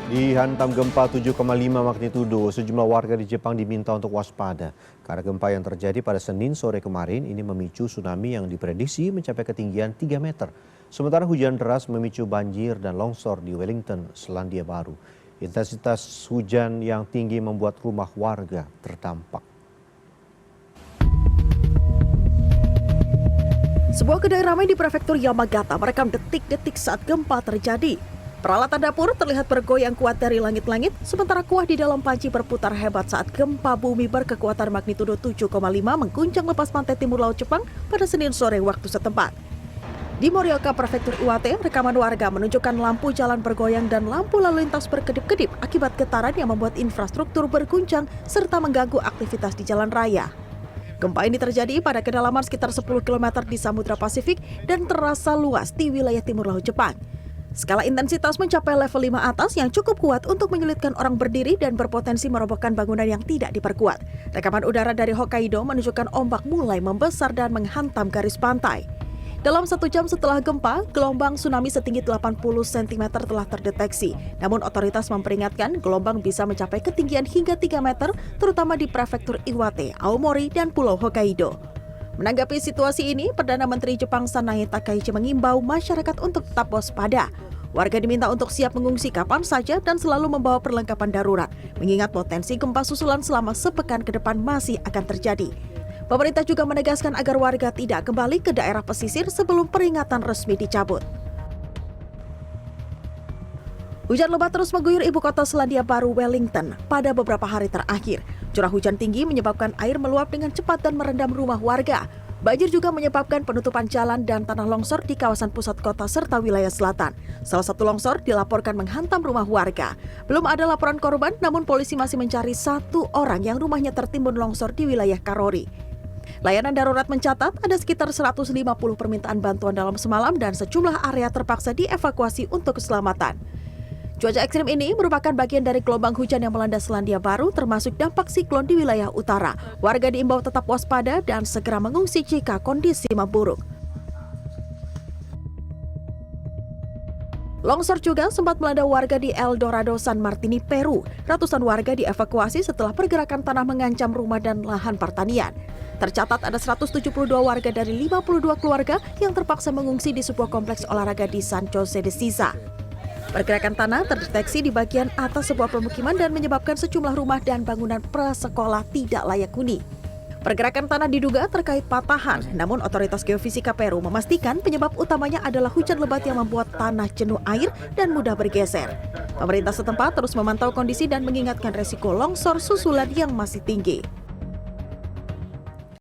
Dihantam gempa 7,5 magnitudo, sejumlah warga di Jepang diminta untuk waspada. Karena gempa yang terjadi pada Senin sore kemarin ini memicu tsunami yang diprediksi mencapai ketinggian 3 meter. Sementara hujan deras memicu banjir dan longsor di Wellington, Selandia Baru. Intensitas hujan yang tinggi membuat rumah warga terdampak. Sebuah kedai ramai di prefektur Yamagata merekam detik-detik saat gempa terjadi. Peralatan dapur terlihat bergoyang kuat dari langit-langit, sementara kuah di dalam panci berputar hebat saat gempa bumi berkekuatan magnitudo 7,5 mengguncang lepas pantai timur laut Jepang pada Senin sore waktu setempat. Di Morioka, prefektur Iwate, rekaman warga menunjukkan lampu jalan bergoyang dan lampu lalu lintas berkedip-kedip akibat getaran yang membuat infrastruktur berguncang serta mengganggu aktivitas di jalan raya. Gempa ini terjadi pada kedalaman sekitar 10 km di Samudra Pasifik dan terasa luas di wilayah timur laut Jepang. Skala intensitas mencapai level 5 atas yang cukup kuat untuk menyulitkan orang berdiri dan berpotensi merobohkan bangunan yang tidak diperkuat. Rekaman udara dari Hokkaido menunjukkan ombak mulai membesar dan menghantam garis pantai. Dalam 1 jam setelah gempa, gelombang tsunami setinggi 80 cm telah terdeteksi. Namun otoritas memperingatkan gelombang bisa mencapai ketinggian hingga 3 meter, terutama di prefektur Iwate, Aomori, dan Pulau Hokkaido. Menanggapi situasi ini, Perdana Menteri Jepang Sanae Takaichi mengimbau masyarakat untuk tetap waspada. Warga diminta untuk siap mengungsi kapan saja dan selalu membawa perlengkapan darurat, mengingat potensi gempa susulan selama sepekan ke depan masih akan terjadi. Pemerintah juga menegaskan agar warga tidak kembali ke daerah pesisir sebelum peringatan resmi dicabut. Hujan lebat terus mengguyur ibu kota Selandia Baru, Wellington, pada beberapa hari terakhir. Curah hujan tinggi menyebabkan air meluap dengan cepat dan merendam rumah warga. Banjir juga menyebabkan penutupan jalan dan tanah longsor di kawasan pusat kota serta wilayah selatan. Salah satu longsor dilaporkan menghantam rumah warga. Belum ada laporan korban, namun polisi masih mencari 1 orang yang rumahnya tertimbun longsor di wilayah Karori. Layanan darurat mencatat ada sekitar 150 permintaan bantuan dalam semalam dan sejumlah area terpaksa dievakuasi untuk keselamatan. Cuaca ekstrim ini merupakan bagian dari gelombang hujan yang melanda Selandia Baru, termasuk dampak siklon di wilayah utara. Warga diimbau tetap waspada dan segera mengungsi jika kondisi memburuk. Longsor juga sempat melanda warga di El Dorado, San Martini, Peru. Ratusan warga dievakuasi setelah pergerakan tanah mengancam rumah dan lahan pertanian. Tercatat ada 172 warga dari 52 keluarga yang terpaksa mengungsi di sebuah kompleks olahraga di San Jose de Sisa. Pergerakan tanah terdeteksi di bagian atas sebuah permukiman dan menyebabkan sejumlah rumah dan bangunan prasekolah tidak layak huni. Pergerakan tanah diduga terkait patahan, namun otoritas geofisika Peru memastikan penyebab utamanya adalah hujan lebat yang membuat tanah jenuh air dan mudah bergeser. Pemerintah setempat terus memantau kondisi dan mengingatkan resiko longsor susulan yang masih tinggi.